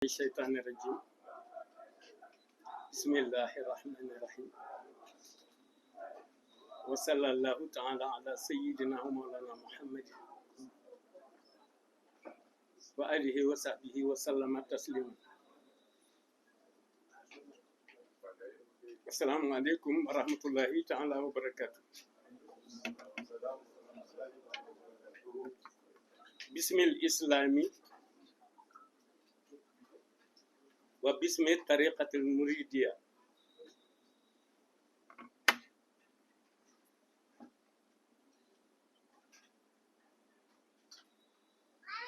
الشيطان الرجيم بسم الله الرحمن الرحيم وصلى الله تعالى على سيدنا ومولانا محمد وآله وصحبه وسلم تسليما. السلام عليكم ورحمة الله تعالى وبركاته. بسم الإسلام وباسم الطريقة المريدية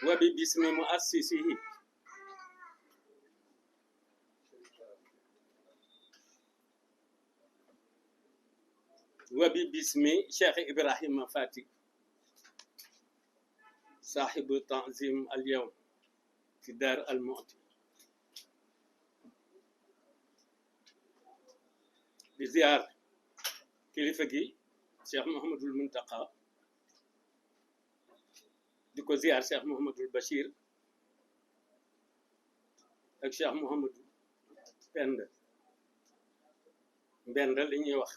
وباسم مؤسسه وباسم شيخ إبراهيم فاتي صاحب تعظيم اليوم في دار المعطي بزيارة كليفة شيخ محمد المنتقى ديكو زيار شيخ محمد البشير ak Cheikh Mouhamadou Penda li ñuy wax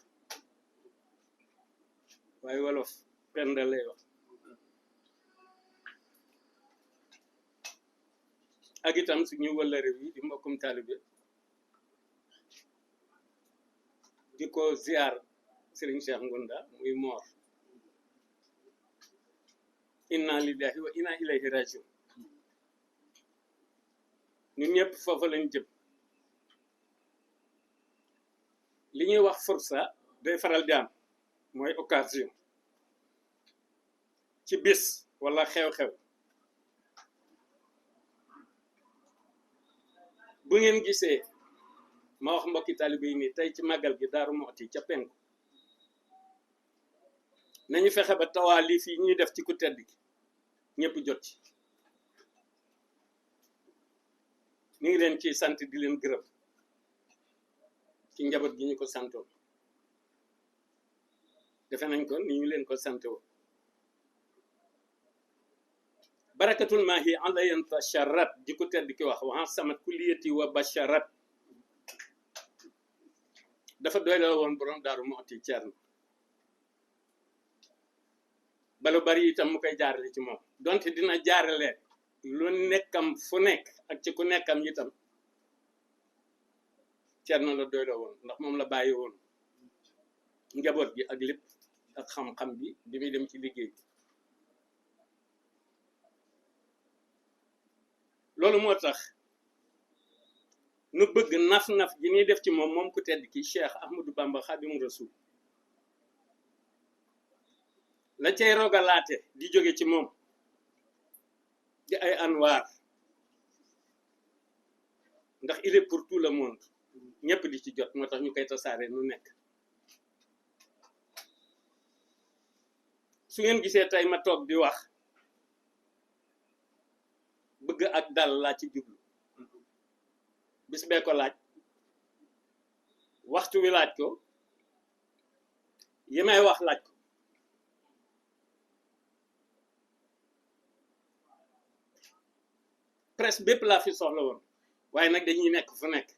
waaye wolof Penda lay wax ak itam suñu wëllëre wi di mbokkum taalibe di ko ziar Serigne Cheikh Ngunda muy moor inna lillahi wa inna ilayhi rajiun ñun ñëpp foofu lañ jëm li ñuy wax fursa day faral di am mooy occasion ci bis wala xew-xew bu ngeen gisee ma wax mbokki taalibe yi ni tey ci màggal gi Daaru Muxti ca penku nañu fexe ba tawaalif yi ñuy def ci ku tedd gi ñëpp jot ci ñu ngi leen ci sant di leen gërëm ci njaboot gi ñu ko santoon defe nañ ko ni ñu leen ko sante woon barakatul maahi alayan tasharat di ko tedd ki wax wa samat kulliyati wa basharat dafa doy la woon borom Daaru Muxti Ceerno balu bari itam mu koy jaarale ci moom donte dina jaarale lu nekkam fu nekk ak ci ku nekkam itam Ceerno la doy la woon ndax moom la bàyyi woon njaboot gi ak lépp ak xam-xam bi muy dem ci liggéey loolu moo tax nu bëgg naf-naf ji ñuy def ci moom ku tedd ki Cheikh Ahmadou Bamba Xaadimu Rasuul la cay rogalaate di jóge ci moom di ay anwaar ndax il est pour tout le monde ñëpp di ci jot moo tax ñu koy tasaare nu nekk su ngeen gisee tey ma toog di wax bëgg ak dal laa ci jublu bis bee ko laaj waxtu wi laaj ko yi may wax laaj ko presse bépp laa fi soxla woon waaye nag dañuy nekk fu nekk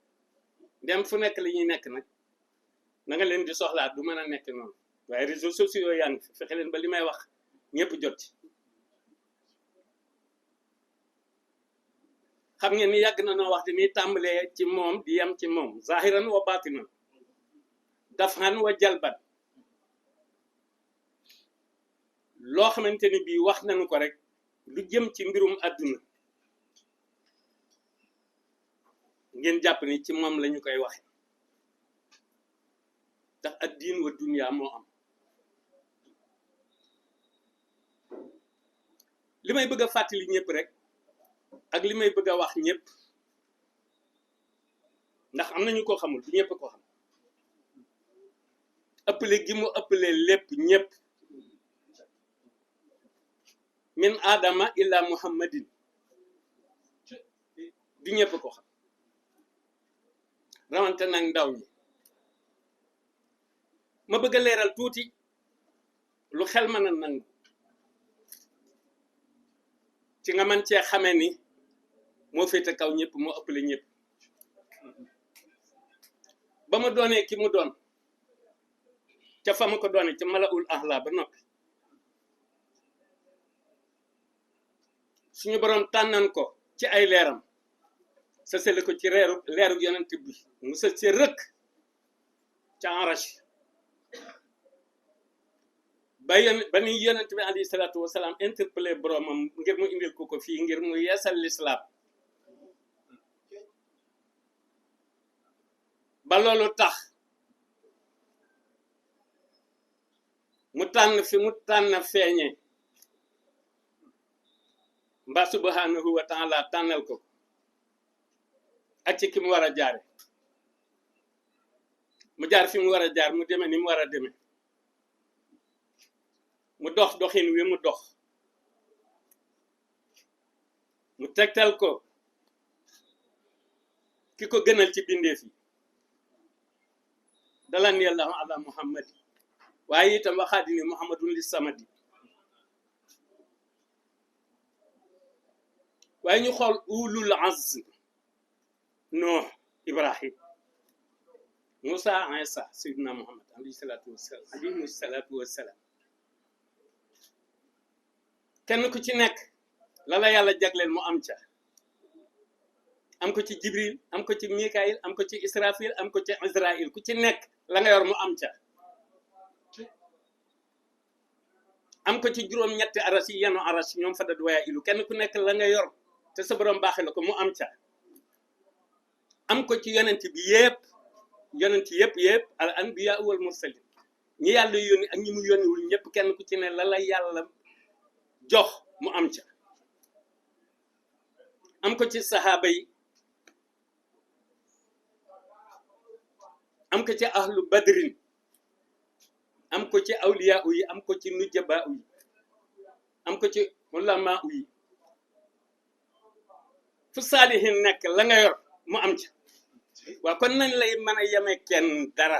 ndem fu nekk li ñuy nekk nag na nga leen di soxlaat du mën a nekk noonu waaye réseaux sociaux yaa ngi fexe leen ba li may wax ñëpp jot ci xam ngeen ni yàgg na noo wax dañuy tàmbalee ci moom di yem ci moom zahiran wa batinan dafhan wa jalban loo xamante ni bii wax nañu ko rek lu jëm ci mbirum àdduna ngeen jàpp ni ci moom lañu koy waxe ndax ad diin wa dunya moo am li may bëgg a fàttali ñëpp rek ak li may bëgg a wax ñëpp ndax am nañu ko xamul du ñëpp ko xam ëppale gi mu ëppale lépp ñëpp min adama illa muhammadin du ñëpp ko xam rawante nag ndaw ñi ma bëgg a leeral tuuti lu xel mën a nangu ci nga mën cee xamee ni moo féete kaw ñëpp moo ëppale ñëpp ba mu doonee ki mu doon ca fa ma ko doone ca malaul ahla ba noppi suñu borom tànnan ko ci ay leeram sa sele ko ci leeru yonent bi mu sa ci rëkk ca arash ba ni yonent bi alayhi salaatu wasalaam interpellé boromam ngir mu indil ko fii ngir mu yeesal lislaam ba loolu tax mu tànn fi mu tànn feeñe mbaa subhanahu wa taala tànnal ko ak ci ki mu war a jaare mu jaar fi mu war a jaar mu deme ni mu war a deme mu dox doxin wi mu dox mu tegtal ko ki ko gënal ci bindeef yi dalan yallahu ala muhammad waaye itam waxaadi ni muhammadun li samadi waaye ñu xool ulul azm Nuh Ibrahim Moussa Isa Seydina Muhammad alayhi salaatu wassalaam kenn ku ci nekk la la yàlla jagleel mu am ca am ko ci Jibril am ko ci Mikail am ko ci Israfil am ko ci Israil ku ci nekk la nga yor mu am ca am ko ci juróom-ñetti aras yi yenu aras ñoom fa dad waya ilu kenn ku nekk la nga yor te sa borom baaxe la ko mu am ca am ko ci yonent bi yonent yëpp al anbiya wal mursalin ñi yàlla yónni ak ñi mu yónniwul ñëpp kenn ku ci ne la la yàlla jox mu am ca am ko ci sahaaba yi am ko ci ahlu badrin am ko ci awliya yi am ko ci nujaba yi am ko ci ulama yi fu saalihin nekk la nga yor mu am ca waaw kon nañ lay mën a yeme kenn dara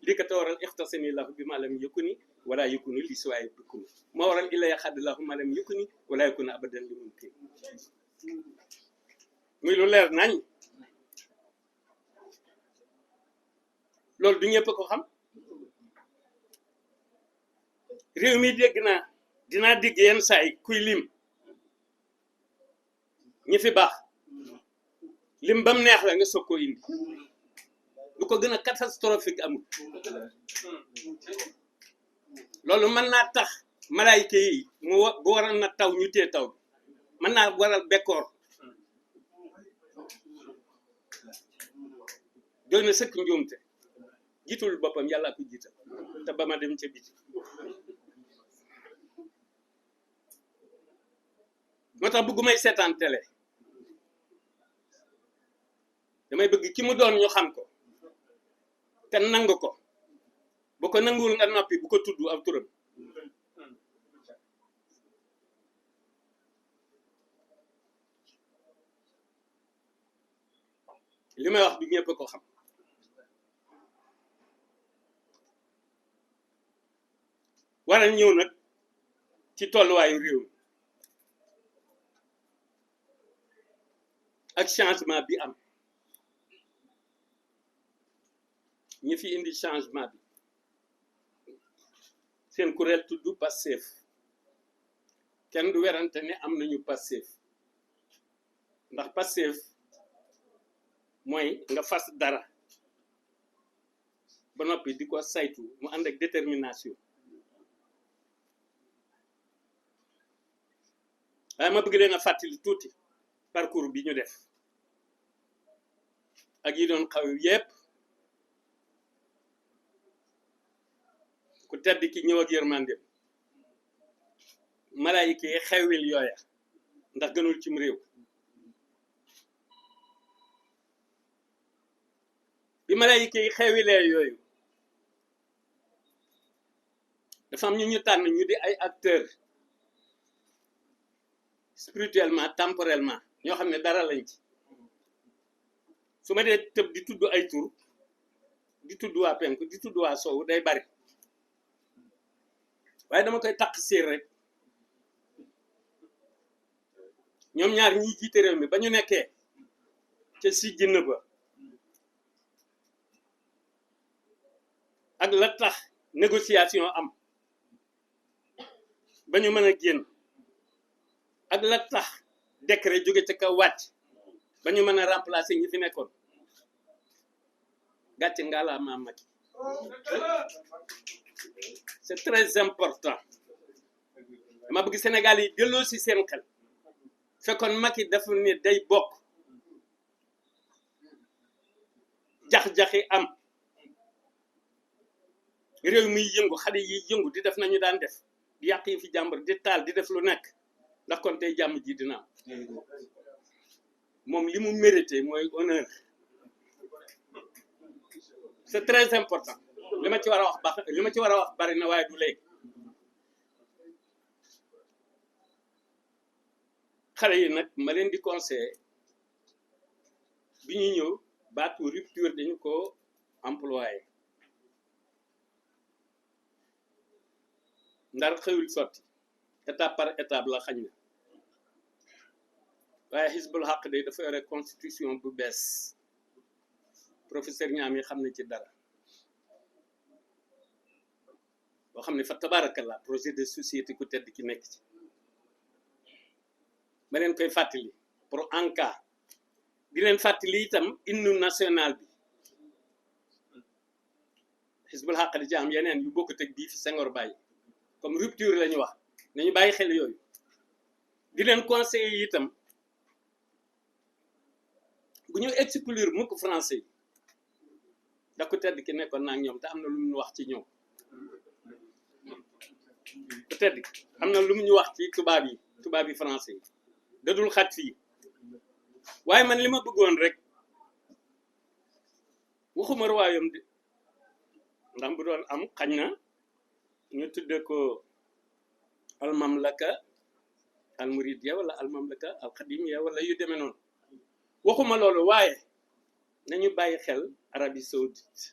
li ko te waral ixtasani lahu bi ma lam yukuni wala yukuni li siwaay bikuni moo waral illa yaxadd lahu ma lam yukuni wala yukuni abadan li mumkin muy lu leer nañ loolu du ñëpp ko xam réew mi dégg naa dinaa dégg yenn saa yi kuy lim ñi fi baax lim bam neex la nga soog koo indi lu ko gën a catastrophique amul loolu mën naa tax malaayika yi bu waral na taw ñu tee taw mën naa waral bekkoor doy na sëkk njuumte jiitul boppam yàlla ko jiital te ba ma dem ca biti moo tax bëggumay seetaan télé damay bëgg ki mu doon ñu xam ko te nangu ko bu ko nanguwul nga noppi bu ko tudd aw turam li may wax du ñëpp ko xam waral ñëw nag ci tolluwaayu réew mi ak changement bi am ñi fi indi changement bi seen kuréel tudd Pastef kenn du werante ne am nañu Pastef ndax Pastef mooy nga fas dara ba noppi di ko saytu mu ànd ak détermination waaye ma bëgg leen a fàttali tuuti parcours bi ñu def ak yi doon xaw yépp ku tedd ki ñëw ak yërmande malaayika yi xewil yooya ndax gënul cim réew bi malaayika yi xewilee yooyu dafa am ñu tànn ñu di ay acteurs spirituellement temporellement ñoo xam ne dara lañ ci su ma dee tëb di tudd ay tur di tudd waa penku di tudd waa sowu day bari waaye dama koy takk siir rek ñoom ñaar ñi jiite réew mi ba ñu nekkee ca si jinn ba ak la tax négociation am ba ñu mën a génn ak la tax décret jóge ca kaw wàcc ba ñu mën a remplacer ñi fi nekkoon gàcce ngalaama Macky c'est très important dama bëgg Sénégal yi delloo si seen xel fekkoon Macky dafa ne day bokk jax-jaxi am réew mi yëngu xale yi yëngu di def nañu daan def di yàq yi fi jàmbur di taal di def lu nekk ndax kon tey jàmm ji dina am moom li mu mérité mooy honneur c'est très important li ma ci war a wax baax li ma ci war a wax bari na waaye du léegi xale yi nag ma leen di conseiller bi ñuy ñëw baatu rupture dañu ko employé ndar xëyul sotti étape par étape la xañ na waaye Hizbul Haq day dafa yore constitution bu bees professeur ñaam yi xam ne ci dara boo xam ne fa tabarakallah projet de société ku tedd ki nekk ci ma leen koy fàttali pour en cas di leen fàttali itam hymne national bi Hizbul Haq di ci am yeneen yu bokkut ak bii fi Senghor bàyyi comme rupture la ñu wax nañu bàyyi xel yooyu di leen conseiller itam bu ñu exclure mukk français yi da ko tedd ki nekkoon naa ñoom te am na lu mu wax ci ñoom ku tedd am na lu mu ñu wax ci tubaab yi français yi dadul xat fii waaye man li ma bëggoon rek waxuma royaume de ndax bu doon am xañ na ñu tudde ko almamlaka almuridiya wala almamlaka alxadimiya wala yu demee noonu waxuma loolu waaye nañu bàyyi xel Arabie Saoudite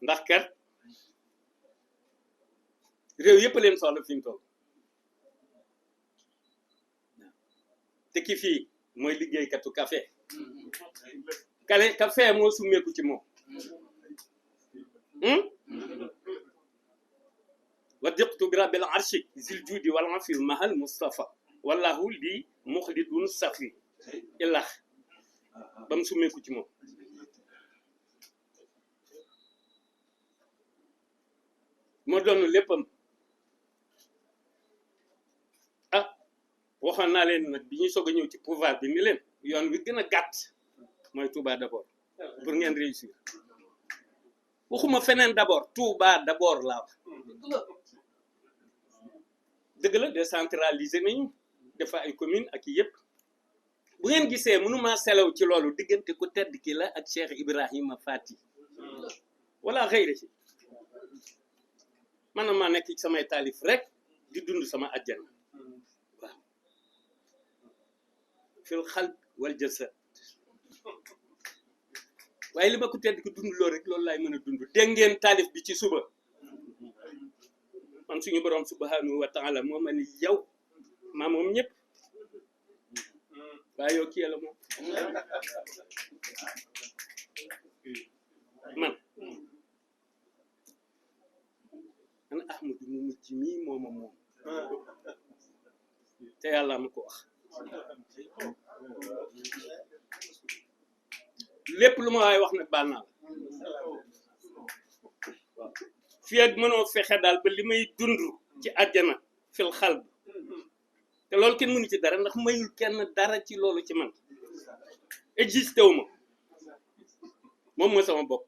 ndax kat réew yëpp leen soxla fi mu toll te ki fii mooy liggéeykatu café café moo summeeku ci moom wa diqtu bi rabbil arshi zil judi wal afil mahal Mustafa wallahu li muxlidun safi ilax ba mu summeeku ci moom moo doon léppam ah waxoon naa leen nag bi ñuy soog a ñëw ci pouvoir bi ni leen yoon wi gën a gàtt mooy Touba d'abord pour ngeen réussir waxuma feneen d'abord Touba d'abord laa wax dëgg la décentralisé nañu dafa ay commune ak yëpp bu ngeen gisee mënuma selew ci loolu diggante ku tedd ki la ak Cheikh Ibrahima Fati wala xëyri ci man na maa nekk ci samay taalif rek di dund sama àjjana waaw fil xalb wal jasad waaye li ma ko tedd ki dund loolu rek loolu laay mën a dund dégg ngeen taalif bi ci suba man suñu borom subhanahu wa taala moo ma ni yow maa moom ñëpp waaye yow kii la moom man Ahmadu mu mucc mii mooma moom te yàlla ma ko wax lépp lu ma waay wax nag baal naa la waaw fii ak mënoo fexe daal ba li may dund ci àjjana fil xalb te loolu kenn mënu ci dara ndax mayul kenn dara ci loolu ci man existé wu ma moom mooy sama bopp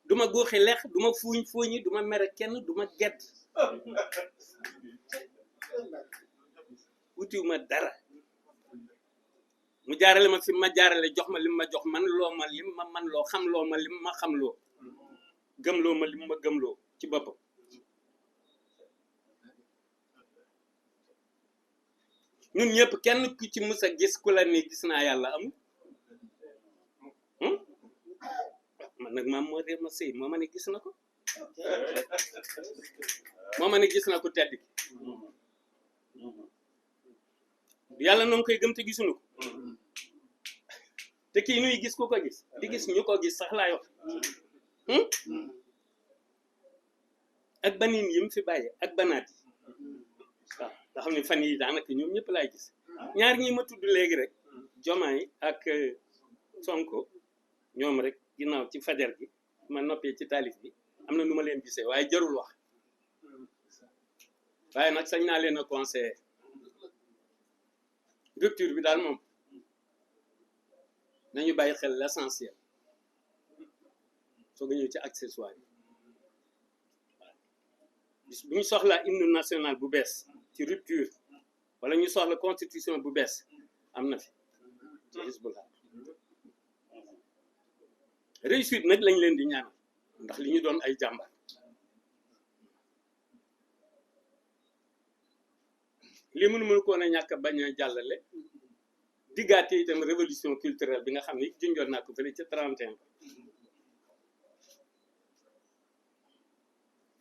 duma góoxi lex duma fuuñi duma mere kenn duma gedd wutiwuma dara mu jaarale ma fi ma jaarale jox ma lim ma jox man loo ma lim ma man loo xam loo ma lim ma xam loo gëm loo ma lim ma gëm loo ci boppam ñun ñëpp kenn ku ci mus a gis ku la ni gis naa yàlla amul man nag maam moo dee ma sëy moo ma ne gis na ko moo ma ne gis na ko tedd ki yàlla noo ngi koy gëm te gisuñu ko te kii nuy gis ku ko gis di gis ñu ko gis sax laay wax ak banin yi mu fi bàyyi ak banaat yi waaw nga xam ne fan yi daanaka ñoom ñëpp laay gis ñaar ñi ma tudd léegi rek Jomaay ak Sonko ñoom rek ginnaaw ci fajar gi ma noppee ci taalif bi am na nu ma leen gisee waaye jarul wax waaye nag sañ naa leen a conseiller rupture bi daal moom nañu bàyyi xel l'essentiel soo nga ñëw ci accessoire yi bis bu ñu soxlaa hymne national bu bees ci rupture wala ñu soxla constitution bu bees am na fi ci Hizbullah réussite nag lañ leen di ñaanal ndax li ñu doon ay jàmbar li mënu ko na ñàkk bañ a jàllale diggaate itam révolution culturelle bi nga xam ni junjoon naa ko fële ca 31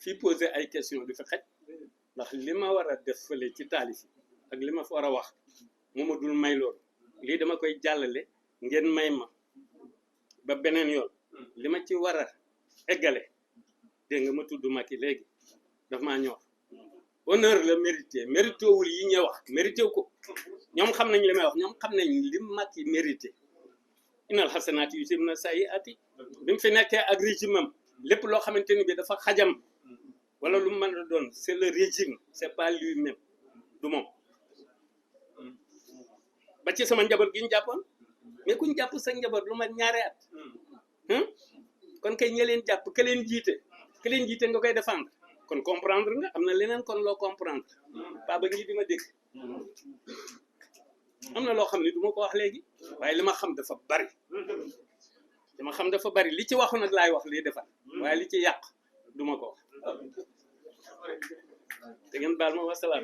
fii posé ay question du fi xaj ndax li ma war a def fële ci taalif yi ak li ma fa war a wax moo ma dul may loolu lii dama koy jàllale ngeen may ma ba beneen yoon li ma ci war a eggale dégg nga ma tudd Macky léegi daf maa ñor honneur la mérité mérité wul yi ñuy wax mérité wu ko ñoom xam nañ li may wax ñoom xam nañ li Macky mérité inal xasanaati yuzhibna sayyi'aati bi mu fi nekkee ak régime am lépp loo xamante ni bi dafa xajam wala lu mën a doon c'est le régime c'est pas lui-même du moom ba ci sama njaboot gi ñu jàppoon mais kuñ jàpp sa njaboot lu ma ñaari at kon kay ña leen jàpp ka leen jiite nga koy défendre kon comprendre nga am na leneen kon loo comprendre pa ba ngi di ma dégg am na loo xam ne du ma ko wax léegi waaye li ma xam dafa bari li ci waxu nag laay wax lii defar waaye li ci yàq du ma ko wax te ngeen baal ma wasalaam